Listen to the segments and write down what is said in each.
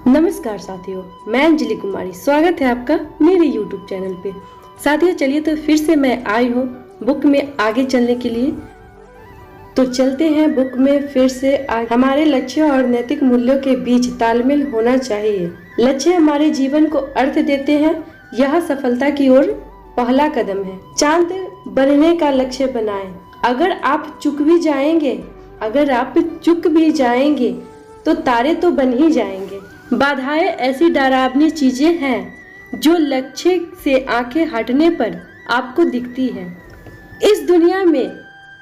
नमस्कार साथियों, मैं अंजलि कुमारी। स्वागत है आपका मेरे YouTube चैनल पे। साथियों चलिए तो फिर से मैं आई हूँ बुक में आगे चलने के लिए। तो चलते हैं बुक में फिर से। हमारे लक्ष्य और नैतिक मूल्यों के बीच तालमेल होना चाहिए। लक्ष्य हमारे जीवन को अर्थ देते हैं। यह सफलता की ओर पहला कदम है। चांद बनने का लक्ष्य बनाएं। अगर आप चूक भी जाएंगे तो तारे तो बन ही जाएंगे। बाधाएं ऐसी डरावनी चीजें हैं जो लक्ष्य से आंखें हटने पर आपको दिखती है। इस दुनिया में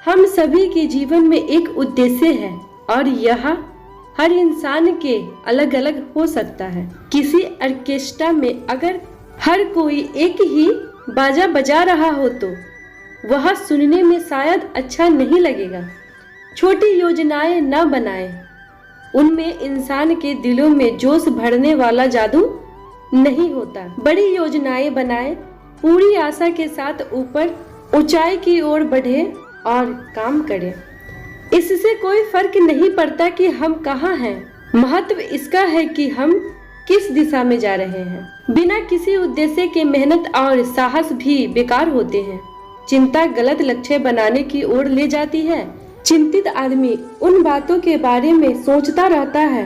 हम सभी के जीवन में एक उद्देश्य है और यह हर इंसान के अलग अलग हो सकता है। किसी ऑर्केस्ट्रा में अगर हर कोई एक ही बाजा बजा रहा हो तो वह सुनने में शायद अच्छा नहीं लगेगा। छोटी योजनाएं न बनाएं, उनमें इंसान के दिलों में जोश भरने वाला जादू नहीं होता। बड़ी योजनाएं बनाएं, पूरी आशा के साथ ऊपर ऊंचाई की ओर बढ़े और काम करें। इससे कोई फर्क नहीं पड़ता कि हम कहाँ हैं, महत्व इसका है कि हम किस दिशा में जा रहे हैं। बिना किसी उद्देश्य के मेहनत और साहस भी बेकार होते हैं। चिंता गलत लक्ष्य बनाने की ओर ले जाती है। चिंतित आदमी उन बातों के बारे में सोचता रहता है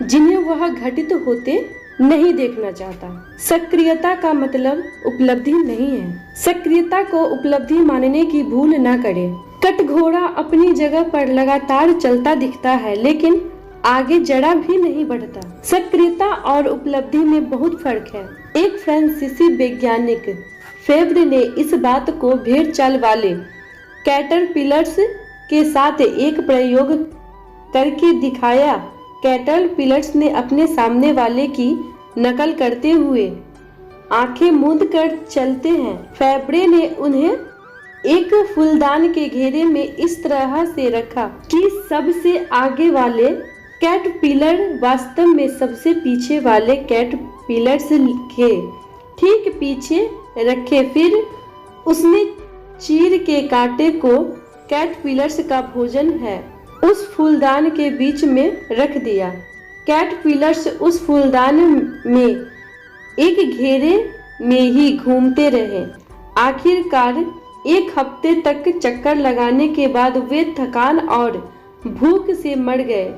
जिन्हें वह घटित होते नहीं देखना चाहता। सक्रियता का मतलब उपलब्धि नहीं है। सक्रियता को उपलब्धि मानने की भूल न करें। कटघोड़ा अपनी जगह पर लगातार चलता दिखता है लेकिन आगे जरा भी नहीं बढ़ता। सक्रियता और उपलब्धि में बहुत फर्क है। एक फ्रांसीसी वैज्ञानिक फेब्रे ने इस बात को भेड़ चाल वाले कैटरपिलर्स के साथ एक प्रयोग करके दिखाया। कैटरपिलर्स ने अपने सामने वाले की नकल करते हुए आंखें मूंद कर चलते हैं। फेब्रे ने उन्हें एक फूलदान के घेरे में इस तरह से रखा कि सबसे आगे वाले कैटरपिलर वास्तव में सबसे पीछे वाले कैटरपिलर्स के ठीक पीछे रखे। फिर उसने चीर के कांटे को कैटरपिलर्स का भोजन है उस फूलदान के बीच में रख दिया। कैटरपिलर्स उस फूलदान में एक घेरे में ही घूमते रहे। आखिरकार एक हफ्ते तक चक्कर लगाने के बाद वे थकान और भूख से मर गए,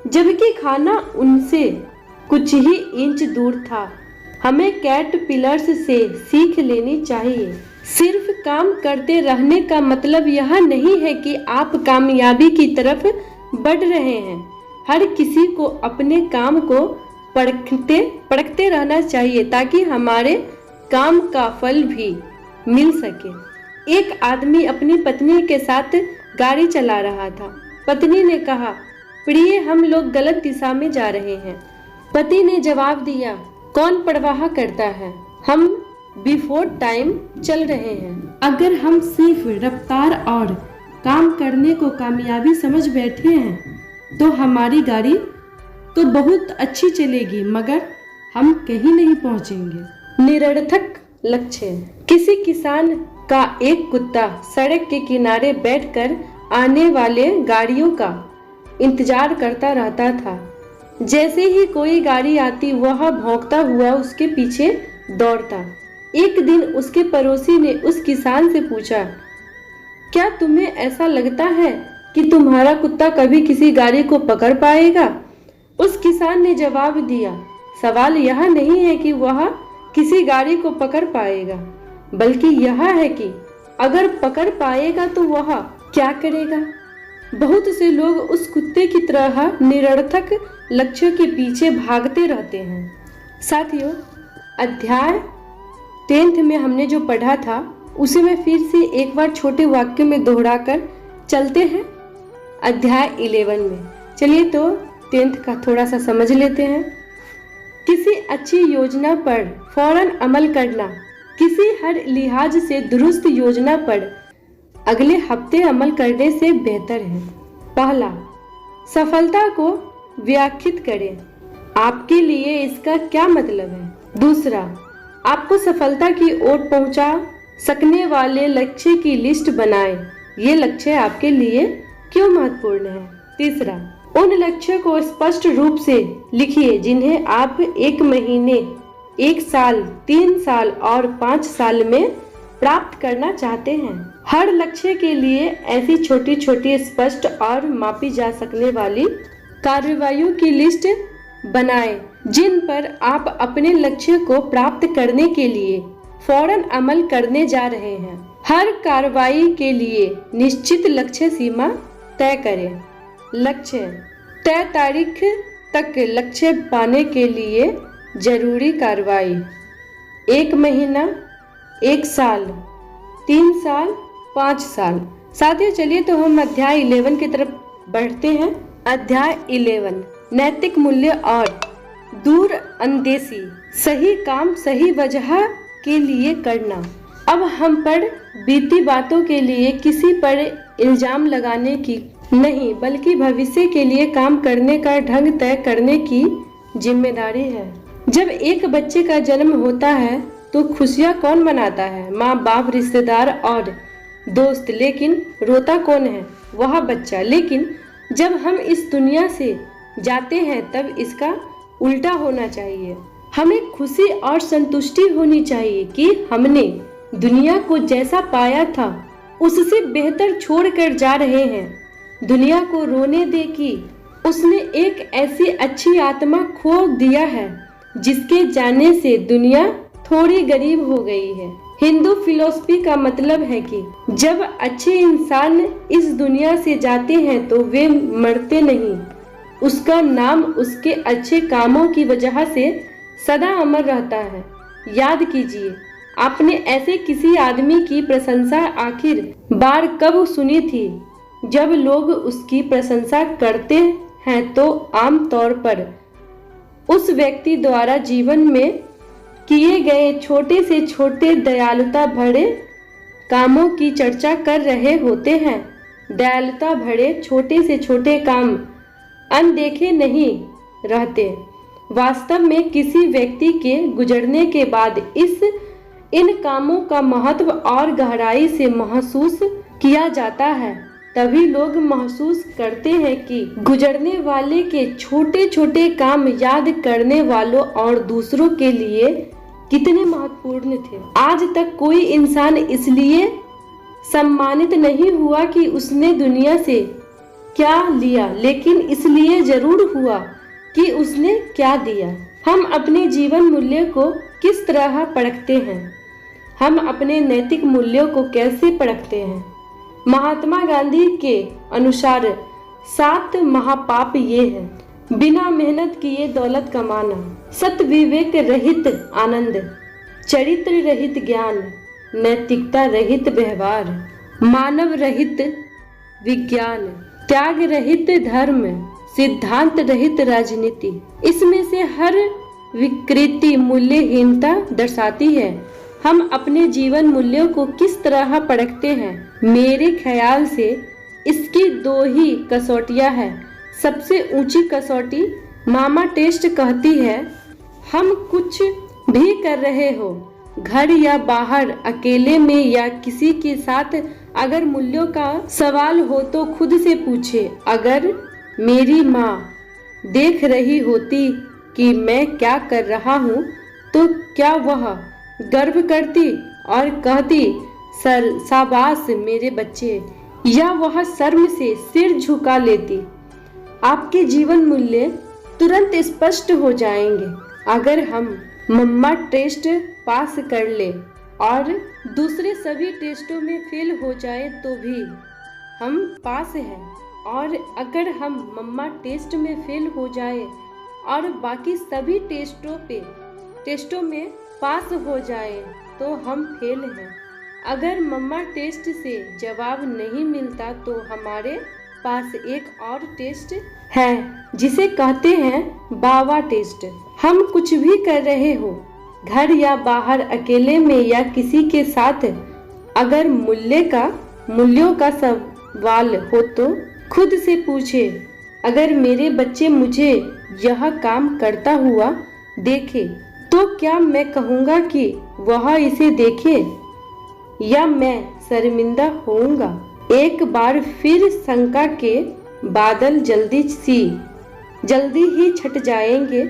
जबकि खाना उनसे कुछ ही इंच दूर था। हमें कैटरपिलर्स से सीख लेनी चाहिए। सिर्फ काम करते रहने का मतलब यह नहीं है कि आप कामयाबी की तरफ बढ़ रहे हैं। हर किसी को अपने काम को परखते रहना चाहिए ताकि हमारे काम का फल भी मिल सके। एक आदमी अपनी पत्नी के साथ गाड़ी चला रहा था। पत्नी ने कहा, प्रिय, हम लोग गलत दिशा में जा रहे हैं। पति ने जवाब दिया, कौन परवाह करता है, हम बिफोर टाइम चल रहे हैं। अगर हम सिर्फ रफ्तार और काम करने को कामयाबी समझ बैठे हैं तो हमारी गाड़ी तो बहुत अच्छी चलेगी मगर हम कहीं नहीं पहुंचेंगे। निरर्थक लक्ष्य। किसी किसान का एक कुत्ता सड़क के किनारे बैठकर आने वाले गाड़ियों का इंतजार करता रहता था। जैसे ही कोई गाड़ी आती वह भौंकता हुआ उसके पीछे दौड़ता। एक दिन उसके पड़ोसी ने उस किसान से पूछा, क्या तुम्हें ऐसा लगता है कि तुम्हारा कुत्ता कभी किसी गाड़ी को पकड़ पाएगा? उस किसान ने जवाब दिया, सवाल यह नहीं है कि वह किसी गाड़ी को पकड़ पाएगा, बल्कि यह है कि अगर पकड़ पाएगा तो वह क्या करेगा। बहुत से लोग उस कुत्ते की तरह निरर्थक लक्ष्यों के पीछे भागते रहते हैं। साथियों, अध्याय 10th में हमने जो पढ़ा था उसे मैं फिर से एक बार छोटे वाक्य में दोहराकर चलते हैं अध्याय 11 में। चलिए तो 10th का थोड़ा सा समझ लेते हैं। किसी अच्छी योजना पर फौरन अमल करना किसी हर लिहाज से दुरुस्त योजना पर अगले हफ्ते अमल करने से बेहतर है। पहला, सफलता को व्याख्यात करें। आपके लिए इसका क्या मतलब है? दूसरा, आपको सफलता की ओर पहुंचा सकने वाले लक्ष्य की लिस्ट बनाएं। ये लक्ष्य आपके लिए क्यों महत्वपूर्ण है? तीसरा, उन लक्ष्यों को स्पष्ट रूप से लिखिए जिन्हें आप 1 महीने, 1 साल, 3 साल और 5 साल में प्राप्त करना चाहते हैं। हर लक्ष्य के लिए ऐसी छोटी छोटी स्पष्ट और मापी जा सकने वाली कार्रवाइयों की लिस्ट बनाएं, जिन पर आप अपने लक्ष्य को प्राप्त करने के लिए फौरन अमल करने जा रहे हैं। हर कार्रवाई के लिए निश्चित लक्ष्य सीमा तय करें। लक्ष्य तय तारीख तक लक्ष्य पाने के लिए जरूरी कार्रवाई 1 महीना, 1 साल, 3 साल, 5 साल। साथियों, चलिए तो हम अध्याय 11 की तरफ बढ़ते हैं। अध्याय 11 नैतिक मूल्य और दूरअंदेशी। सही काम सही वजह के लिए करना। अब हम पर बीती बातों के लिए किसी पर इल्जाम लगाने की नहीं, बल्कि भविष्य के लिए काम करने का ढंग तय करने की जिम्मेदारी है। जब एक बच्चे का जन्म होता है तो खुशियां कौन मनाता है? माँ बाप, रिश्तेदार और दोस्त। लेकिन रोता कौन है? वह बच्चा। लेकिन जब हम इस दुनिया से जाते हैं तब इसका उल्टा होना चाहिए। हमें खुशी और संतुष्टि होनी चाहिए कि हमने दुनिया को जैसा पाया था उससे बेहतर छोड़कर जा रहे हैं। दुनिया को रोने दे कि उसने एक ऐसी अच्छी आत्मा खो दिया है जिसके जाने से दुनिया थोड़ी गरीब हो गई है। हिंदू फिलॉसफी का मतलब है कि जब अच्छे इंसान इस दुनिया से जाते हैं तो वे मरते नहीं, उसका नाम उसके अच्छे कामों की वजह से सदा अमर रहता है। याद कीजिए, आपने ऐसे किसी आदमी की प्रशंसा आखिर बार कब सुनी थी? जब लोग उसकी प्रशंसा करते हैं तो आम तौर पर उस व्यक्ति द्वारा जीवन में किए गए छोटे से छोटे दयालुता भरे कामों की चर्चा कर रहे होते हैं। दयालुता भरे छोटे से छोटे काम अनदेखे नहीं रहते। वास्तव में किसी व्यक्ति के गुजरने के बाद इन कामों का महत्व और गहराई से महसूस किया जाता है। तभी लोग महसूस करते हैं कि गुजरने वाले के छोटे छोटे काम याद करने वालों और दूसरों के लिए कितने महत्वपूर्ण थे। आज तक कोई इंसान इसलिए सम्मानित नहीं हुआ कि उसने दुनिया से क्या लिया, लेकिन इसलिए जरूर हुआ कि उसने क्या दिया। हम अपने जीवन मूल्य को किस तरह परखते हैं? हम अपने नैतिक मूल्यों को कैसे परखते हैं? महात्मा गांधी के अनुसार 7 महापाप ये हैं। बिना मेहनत किए दौलत कमाना, सत विवेक रहित आनंद, चरित्र रहित ज्ञान, नैतिकता रहित व्यवहार, मानव रहित विज्ञान, त्याग रहित धर्म, सिद्धांत रहित राजनीति। इसमें से हर विकृति मूल्यहीनता दर्शाती है। हम अपने जीवन मूल्यों को किस तरह परखते हैं? मेरे ख्याल से इसकी 2 ही कसौटियां हैं। सबसे ऊंची कसौटी मामा टेस्ट कहती है, हम कुछ भी कर रहे हो, घर या बाहर, अकेले में या किसी के साथ, अगर मूल्यों का सवाल हो तो खुद से पूछे, अगर मेरी माँ देख रही होती कि मैं क्या कर रहा हूँ तो क्या वह गर्व करती और कहती, सर शाबाश मेरे बच्चे, या वह शर्म से सिर झुका लेती? आपके जीवन मूल्य तुरंत स्पष्ट हो जाएंगे। अगर हम मम्मा टेस्ट पास कर ले और दूसरे सभी टेस्टों में फेल हो जाए तो भी हम पास हैं, और अगर हम मम्मा टेस्ट में फेल हो जाए और बाकी सभी टेस्टों में पास हो जाए तो हम फेल हैं। अगर मम्मा टेस्ट से जवाब नहीं मिलता तो हमारे पास एक और टेस्ट है जिसे कहते हैं बाबा टेस्ट। हम कुछ भी कर रहे हो, घर या बाहर, अकेले में या किसी के साथ, अगर मूल्यों का सवाल हो तो खुद से पूछे, अगर मेरे बच्चे मुझे यह काम करता हुआ देखे तो क्या मैं कहूँगा कि वह इसे देखे, या मैं शर्मिंदा होऊंगा? एक बार फिर शंका के बादल जल्दी ही छट जाएंगे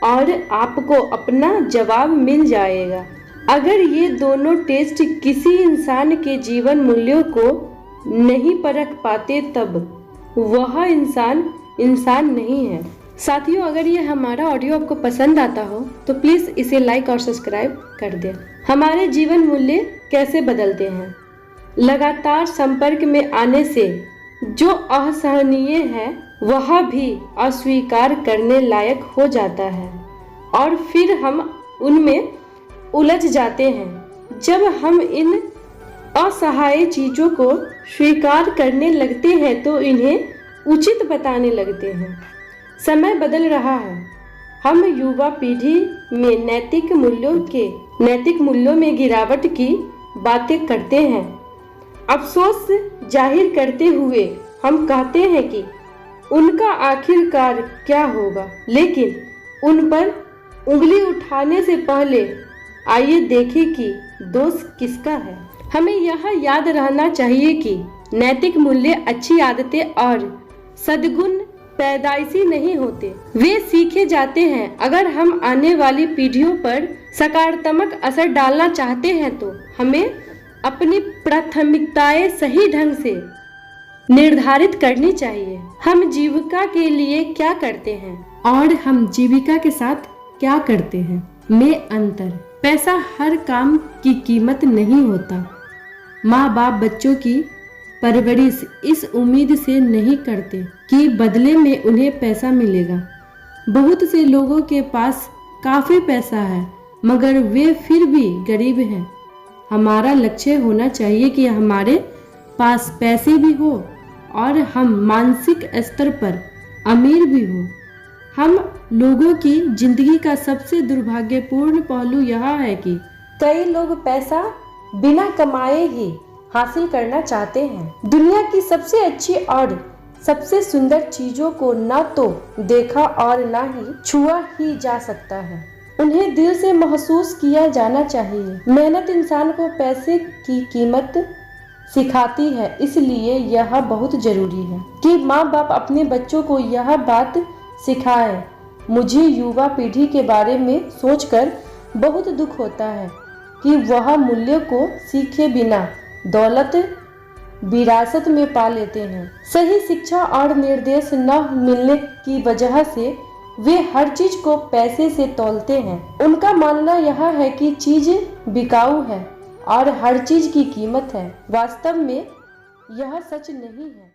और आपको अपना जवाब मिल जाएगा। अगर ये दोनों टेस्ट किसी इंसान के जीवन मूल्यों को नहीं परख पाते तब वह इंसान नहीं है। साथियों, अगर ये हमारा ऑडियो आपको पसंद आता हो तो प्लीज़ इसे लाइक और सब्सक्राइब कर दें। हमारे जीवन मूल्य कैसे बदलते हैं? लगातार संपर्क में आने से जो असहनीय है वह भी अस्वीकार करने लायक हो जाता है और फिर हम उनमें उलझ जाते हैं। जब हम इन असहाय चीज़ों को स्वीकार करने लगते हैं तो इन्हें उचित बताने लगते हैं। समय बदल रहा है। हम युवा पीढ़ी में नैतिक मूल्यों में गिरावट की बातें करते हैं। अफसोस जाहिर करते हुए हम कहते हैं कि उनका आखिरकार क्या होगा, लेकिन उन पर उंगली उठाने से पहले आइए देखें कि दोष किसका है। हमें यह याद रहना चाहिए कि नैतिक मूल्य अच्छी आदतें और सद्गुण पैदाइशी नहीं होते, वे सीखे जाते हैं। अगर हम आने वाली पीढ़ियों पर सकारात्मक असर डालना चाहते हैं तो हमें अपनी प्राथमिकताएं सही ढंग से निर्धारित करनी चाहिए। हम जीविका के लिए क्या करते हैं और हम जीविका के साथ क्या करते हैं में अंतर। पैसा हर काम की कीमत नहीं होता। माँ बाप बच्चों की परवरिश इस उम्मीद से नहीं करते कि बदले में उन्हें पैसा मिलेगा। बहुत से लोगों के पास काफ़ी पैसा है मगर वे फिर भी गरीब हैं। हमारा लक्ष्य होना चाहिए कि हमारे पास पैसे भी हो और हम मानसिक स्तर पर अमीर भी हो। हम लोगों की जिंदगी का सबसे दुर्भाग्यपूर्ण पहलू यह है कि कई लोग पैसा बिना कमाए ही हासिल करना चाहते हैं। दुनिया की सबसे अच्छी और सबसे सुंदर चीजों को न तो देखा और न ही छुआ ही जा सकता है, उन्हें दिल से महसूस किया जाना चाहिए। मेहनत इंसान को पैसे की कीमत सिखाती है, इसलिए यह बहुत जरूरी है कि माँ बाप अपने बच्चों को यह बात सिखाएं। मुझे युवा पीढ़ी के बारे में सोचकर बहुत दुख होता है कि वह मूल्यों को सीखे बिना दौलत विरासत में पा लेते हैं। सही शिक्षा और निर्देश न मिलने की वजह से वे हर चीज को पैसे से तौलते हैं। उनका मानना यह है कि चीज बिकाऊ है और हर चीज की कीमत है। वास्तव में यह सच नहीं है।